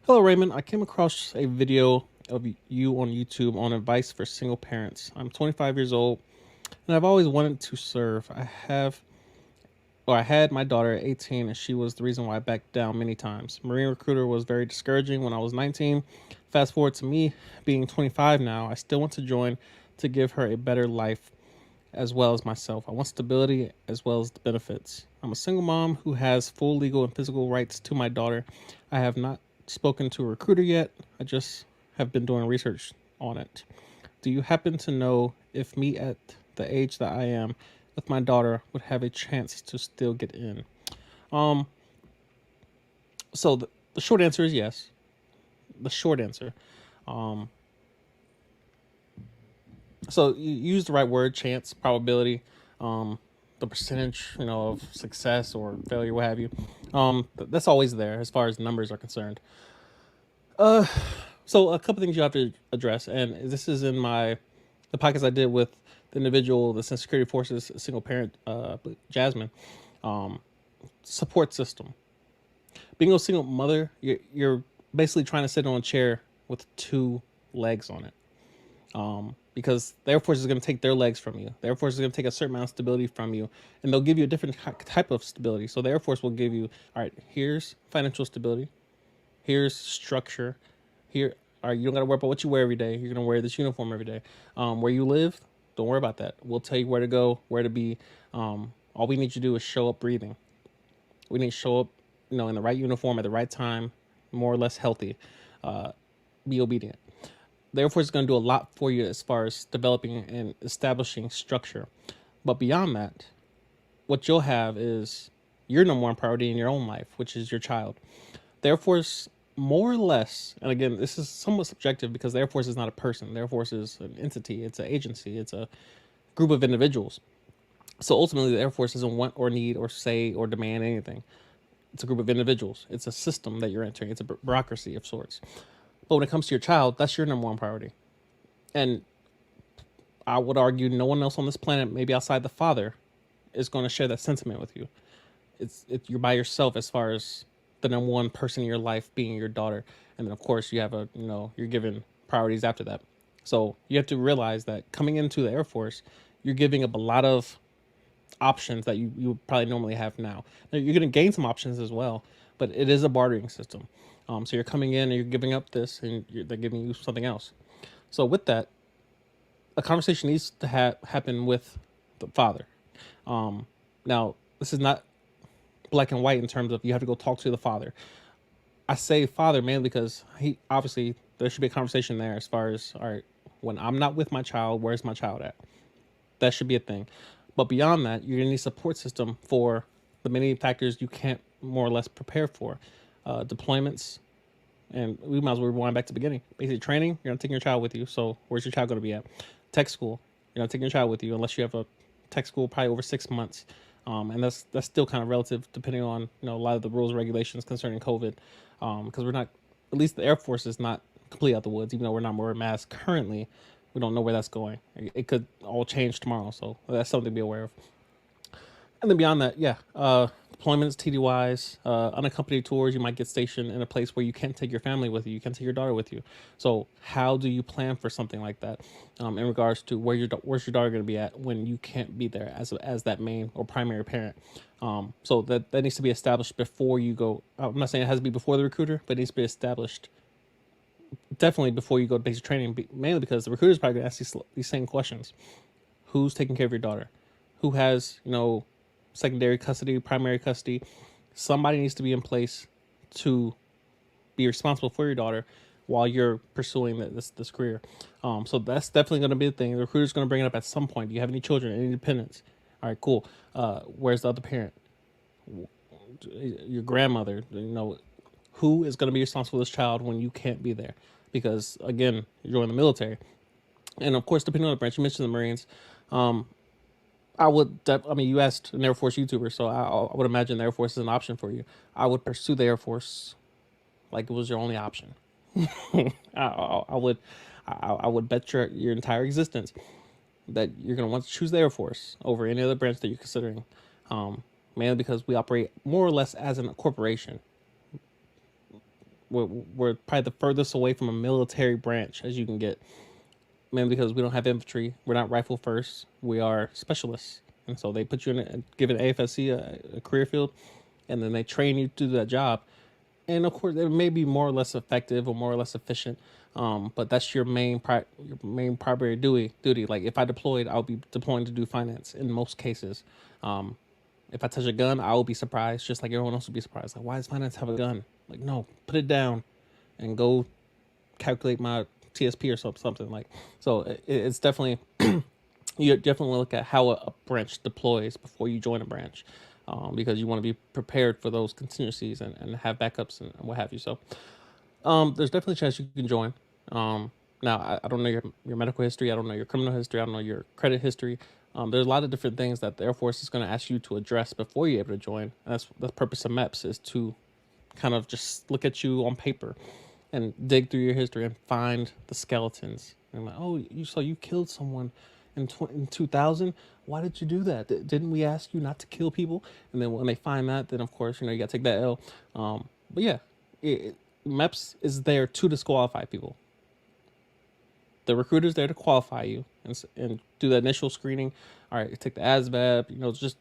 Hello, Raymond. I came across a video of you on YouTube on advice for single parents. I'm 25 years old and I've always wanted to serve. I had my daughter at 18 and she was the reason why I backed down many times. Marine recruiter was very discouraging when I was 19. Fast forward to me being 25 now, I still want to join to give her a better life as well as myself. I want stability as well as the benefits. I'm a single mom who has full legal and physical rights to my daughter. I have not spoken to a recruiter yet. I just have been doing research on it. Do you happen to know if me at the age that I am with my daughter would have a chance to still get in? Um, so the short answer is yes. The short answer. Um, so you use the right word, chance, probability, the percentage, of success or failure, what have you. That's always there as far as numbers are concerned. Uh, so a couple things you have to address, and this is in the podcast I did with the individual, the security forces, single parent, Jasmine. Um, Support system. Being a single mother, you're basically trying to sit on a chair with two legs on it. Because the Air Force is going to take their legs from you. The Air Force is going to take a certain amount of stability from you, and they'll give you a different type of stability. So the Air Force will give you, all right, here's financial stability, here's structure, here, all right, you don't got to worry about what you wear every day. You're going to wear this uniform every day. Where you live, don't worry about that. We'll tell you where to go, where to be. All we need you to do is show up breathing. We need to show up, in the right uniform at the right time, more or less healthy. Be obedient. The Air Force is going to do a lot for you as far as developing and establishing structure. But beyond that, what you'll have is your number one priority in your own life, which is your child. The Air Force, more or less, and again, this is somewhat subjective because the Air Force is not a person. The Air Force is an entity, it's an agency, it's a group of individuals. So ultimately, the Air Force doesn't want or need or say or demand anything. It's a group of individuals. It's a system that you're entering. It's a bureaucracy of sorts. But when it comes to your child, that's your number one priority. And I would argue no one else on this planet, maybe outside the father, is going to share that sentiment with you. You're by yourself as far as the number one person in your life being your daughter, and then of course you have you're given priorities after that. So you have to realize that coming into the Air Force, you're giving up a lot of options that you would probably normally have now. Now you're going to gain some options as well, but it is a bartering system. So you're coming in and you're giving up this, and they're giving you something else. So with that, a conversation needs to happen with the father. Now, this is not black and white in terms of you have to go talk to the father. I say father mainly because he obviously there should be a conversation there as far as, all right, when I'm not with my child, where's my child at? That should be a thing. But beyond that, you're gonna need a support system for the many factors you can't more or less prepare for. Deployments, and we might as well rewind back to the beginning. Basically, training, you're not taking your child with you. So where's your child going to be at? Tech school, you're not taking your child with you unless you have a tech school probably over 6 months. And that's still kind of relative depending on a lot of the rules and regulations concerning COVID. Because we're not, at least the Air Force is not completely out the woods. Even though we're not wearing masks currently, we don't know where that's going. It could all change tomorrow, so that's something to be aware of. And then beyond that, yeah, deployments, TDYs, unaccompanied tours. You might get stationed in a place where you can't take your family with you. You can't take your daughter with you. So how do you plan for something like that in regards to where's your daughter going to be at when you can't be there as that main or primary parent? So that needs to be established before you go. I'm not saying it has to be before the recruiter, but it needs to be established definitely before you go to basic training. Mainly because the recruiter is probably going to ask these same questions: Who's taking care of your daughter? Who has secondary custody, primary custody? Somebody needs to be in place to be responsible for your daughter while you're pursuing this career. So that's definitely going to be the thing. The recruiter's going to bring it up at some point. Do you have any children, any dependents? All right, cool. Where's the other parent? Your grandmother. Who is going to be responsible for this child when you can't be there? Because again, you're in the military, and of course, depending on the branch, you mentioned the Marines. You asked an Air Force YouTuber, so I would imagine the Air Force is an option for you. I would pursue the Air Force like it was your only option. I would, I would bet your entire existence that you're going to want to choose the Air Force over any other branch that you're considering. Mainly because we operate more or less as a corporation. we're probably the furthest away from a military branch as you can get, mainly because we don't have infantry. We're not rifle first. We are specialists, and so they put you in give an AFSC a career field, and then they train you to do that job. And of course, it may be more or less effective or more or less efficient, but that's your main primary duty. Like if I deployed, I'll be deploying to do finance in most cases. Um, if I touch a gun, I will be surprised, just like everyone else would be surprised. Like, why does finance have a gun? Like, no, put it down and go calculate my TSP or something. Like, so it's definitely you definitely want to look at how a branch deploys before you join a branch, because you want to be prepared for those contingencies and have backups and what have you. So there's definitely a chance you can join. Now, I don't know your medical history. I don't know your criminal history. I don't know your credit history. There's a lot of different things that the Air Force is going to ask you to address before you're able to join. And that's the purpose of MEPS, is to kind of just look at you on paper and dig through your history and find the skeletons. And I'm like, oh, you killed someone in 2000. Why did you do that? Didn't we ask you not to kill people? And then when they find that, then of course you got to take that L. But yeah, MEPS is there to disqualify people. The recruiter's there to qualify you and do the initial screening. All right, take the ASVAB.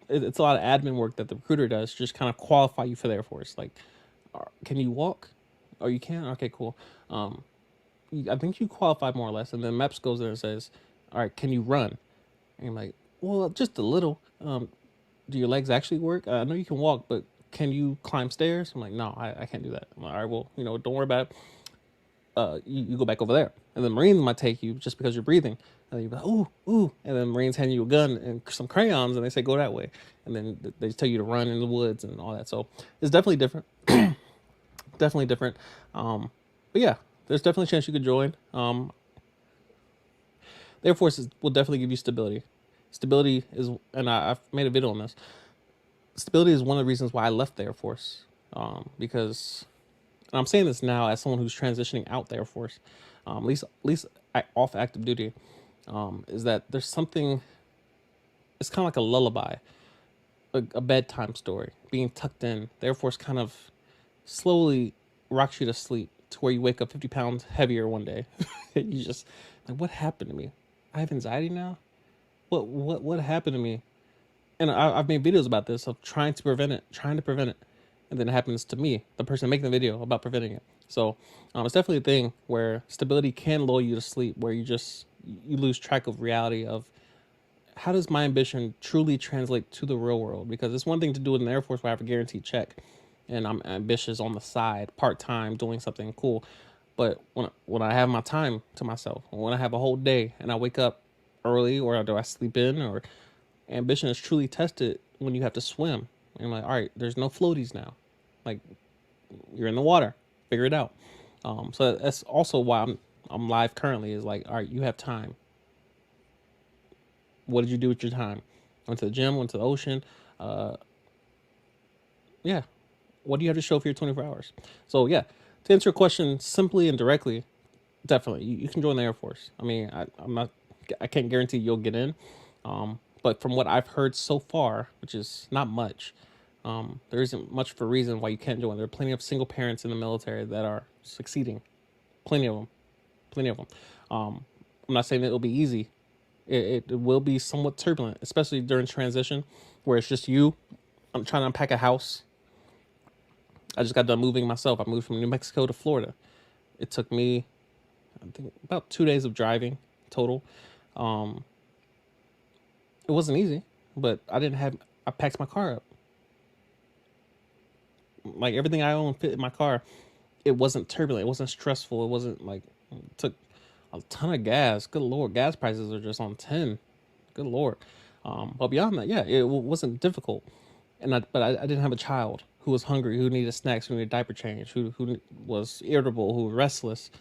It's a lot of admin work that the recruiter does, just kind of qualify you for the Air Force. Like, can you walk? Oh, you can? Okay, cool. I think you qualify more or less. And then MEPS goes there and says, all right, can you run? And I'm like, well, just a little. Do your legs actually work? I know you can walk, but can you climb stairs? I'm like, no, I can't do that. I'm like, all right, well, don't worry about it. You go back over there. And the Marines might take you just because you're breathing. And you're like, ooh. And then Marines hand you a gun and some crayons and they say, go that way. And then they tell you to run in the woods and all that. So it's definitely different. Definitely different. But yeah, there's definitely a chance you could join. The Air Force will definitely give you stability. Stability is, and I've made a video on this. Stability is one of the reasons why I left the Air Force. Because, and I'm saying this now as someone who's transitioning out the Air Force, at least off active duty, is that there's something. It's kind of like a lullaby, a bedtime story, being tucked in. The Air Force kind of slowly rocks you to sleep to where you wake up 50 pounds heavier one day. You just like, what happened to me? I have anxiety now. What happened to me? And I've made videos about this of trying to prevent it, and then it happens to me, the person making the video about preventing it. So it's definitely a thing where stability can lull you to sleep, where you lose track of reality of how does my ambition truly translate to the real world? Because it's one thing to do it in the Air Force where I have a guaranteed check, and I'm ambitious on the side, part time, doing something cool. But when I have my time to myself, when I have a whole day and I wake up early, or do I sleep in, or ambition is truly tested when you have to swim. And I'm like, all right, there's no floaties now. Like, you're in the water, figure it out. So that's also why I'm live currently, is like, all right, you have time. What did you do with your time? Went to the gym, went to the ocean. Yeah. What do you have to show for your 24 hours? So yeah, to answer your question simply and directly, definitely you can join the Air Force. I mean, I can't guarantee you'll get in. But from what I've heard so far, which is not much, there isn't much for a reason why you can't join. There are plenty of single parents in the military that are succeeding. Plenty of them. I'm not saying that it'll be easy. It will be somewhat turbulent, especially during transition, where it's just you. I'm trying to unpack a house. I just got done moving myself. I moved from New Mexico to Florida. It took me, I think, about 2 days of driving total. It wasn't easy, but I packed my car up. Like, everything I own fit in my car. It wasn't turbulent. It wasn't stressful. It wasn't like, it took a ton of gas. Good Lord. Gas prices are just on 10. Good Lord. But beyond that, yeah, it wasn't difficult. But I didn't have a child who was hungry, who needed snacks, who needed diaper change, who was irritable, who was restless,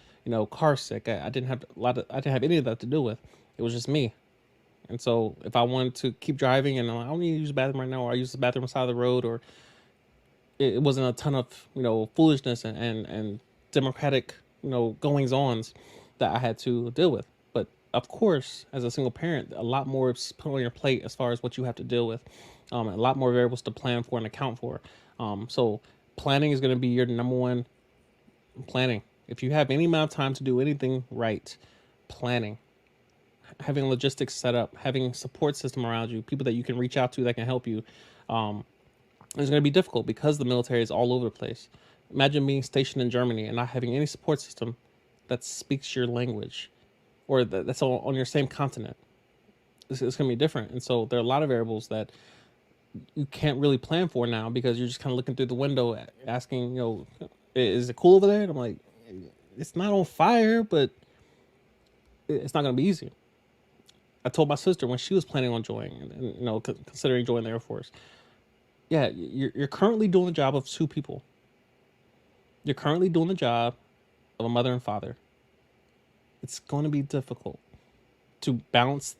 car sick. I didn't have I didn't have any of that to deal with. It was just me. And so if I wanted to keep driving and I'm like, I don't need to use the bathroom right now, or I use the bathroom on the side of the road, or it wasn't a ton of, foolishness and democratic, goings ons that I had to deal with. But of course, as a single parent, a lot more is put on your plate as far as what you have to deal with. A lot more variables to plan for and account for. So planning is going to be your number one Planning. If you have any amount of time to do anything right, planning, having logistics set up, having support system around you, people that you can reach out to that can help you, is going to be difficult because the military is all over the place. Imagine being stationed in Germany and not having any support system that speaks your language or that's on your same continent. It's going to be different. And so there are a lot of variables that you can't really plan for now because you're just kind of looking through the window asking, is it cool over there? And I'm like, it's not on fire, but it's not going to be easy. I told my sister when she was planning on joining and considering joining the Air Force, yeah, you're currently doing the job of two people. You're currently doing the job of a mother and father. It's going to be difficult to balance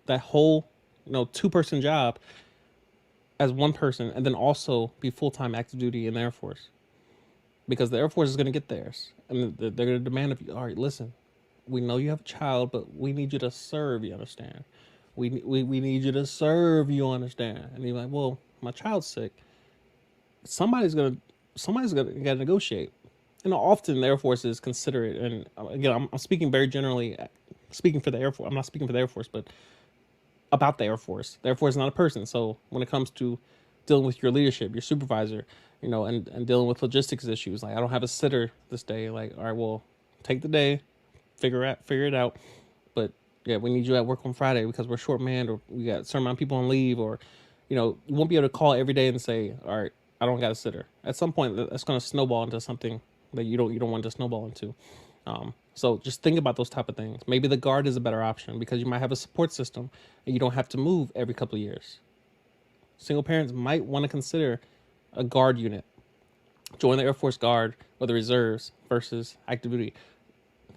that whole, two-person job as one person and then also be full-time active duty in the Air Force. Because the Air Force is going to get theirs. And they're going to demand of you, all right, listen, we know you have a child, but we need you to serve, you understand? We need you to serve, you understand? And you're like, well, my child's sick. Somebody's gonna gotta negotiate. Often the Air Force is considerate, and again, I'm speaking very generally, speaking for the Air Force. I'm not speaking for the Air Force, but about the Air Force. The Air Force is not a person, so when it comes to dealing with your leadership, your supervisor, and dealing with logistics issues, like I don't have a sitter this day. Like, all right, well, take the day, figure it out. But yeah, we need you at work on Friday because we're short manned, or we got a certain amount of people on leave, or you won't be able to call every day and say, all right, I don't got a sitter. At some point, that's going to snowball into something that you don't want to snowball into. So just think about those type of things. Maybe the guard is a better option because you might have a support system and you don't have to move every couple of years. Single parents might want to consider a guard unit. Join the Air Force Guard or the reserves versus active duty.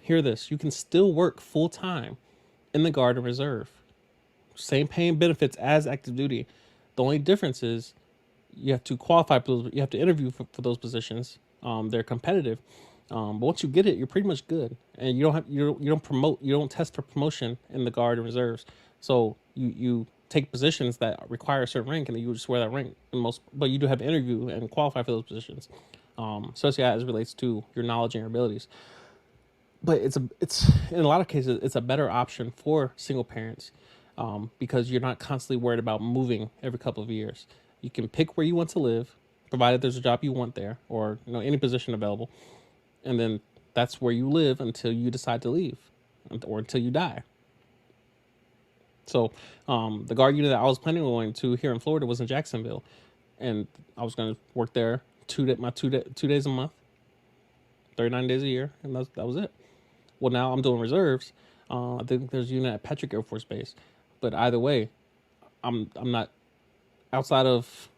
Hear this, you can still work full time in the guard and reserve. Same pay and benefits as active duty. The only difference is you have to qualify for those, you have to interview for those positions. They're competitive. But once you get it, you're pretty much good. And you don't test for promotion in the guard and reserves. So you take positions that require a certain rank and then you just wear that rank but you do have to interview and qualify for those positions. Especially as it relates to your knowledge and your abilities. But it's in a lot of cases it's a better option for single parents because you're not constantly worried about moving every couple of years. You can pick where you want to live, provided there's a job you want there, or any position available, and then that's where you live until you decide to leave, or until you die. So the guard unit that I was planning on going to here in Florida was in Jacksonville, and I was going to work there two days a month, 39 days a year, and that was it. Well, now I'm doing reserves. I think there's a unit at Patrick Air Force Base, but either way, I'm not outside of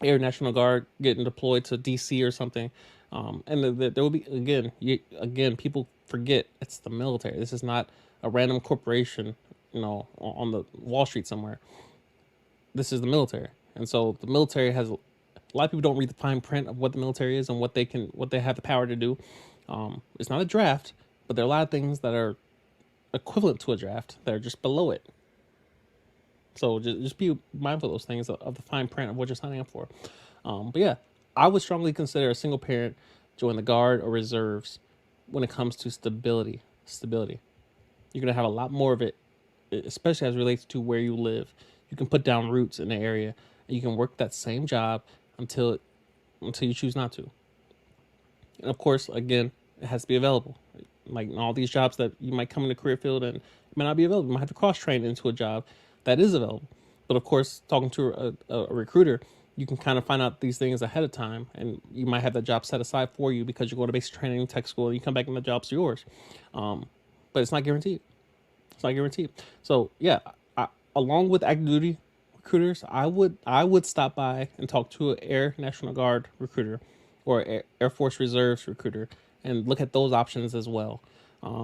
Air National Guard getting deployed to DC or something. And there will be again people forget it's the military. This is not a random corporation, on the Wall Street somewhere. This is the military, and so the military has a lot of people don't read the fine print of what the military is and what they have the power to do. It's not a draft, but there are a lot of things that are equivalent to a draft that are just below it. So just be mindful of those things, of the fine print of what you're signing up for. But yeah, I would strongly consider a single parent join the guard or reserves when it comes to stability. You're going to have a lot more of it, especially as it relates to where you live. You can put down roots in the area and you can work that same job until you choose not to. And of course, again, it has to be available. Like all these jobs that you might come in the career field and it may not be available. You might have to cross train into a job that is available. But of course, talking to a recruiter, you can kind of find out these things ahead of time, and you might have that job set aside for you because you're going to basic training, tech school, and you come back and the job's yours. But it's not guaranteed. So yeah, along with active duty recruiters, I would stop by and talk to an Air National Guard recruiter or Air Force Reserves recruiter and look at those options as well.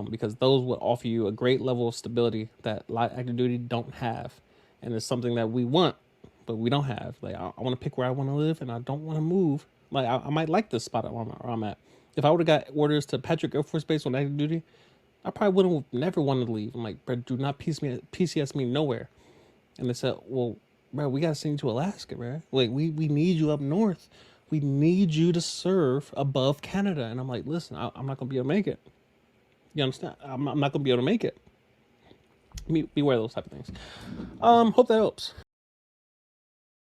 Because those will offer you a great level of stability that active duty don't have, and it's something that we want, but we don't have. Like I want to pick where I want to live, and I don't want to move. Like I might like this spot where I'm at. If I would have got orders to Patrick Air Force Base on active duty, I probably would have never wanted to leave. I'm like, bro, do not PCS me nowhere. And they said, well, bro, we gotta send you to Alaska, bro. Like we need you up north. we need you to serve above Canada. And I'm like, listen, I'm not going to be able to make it. You understand? I'm not going to be able to make it. Beware those type of things. Hope that helps.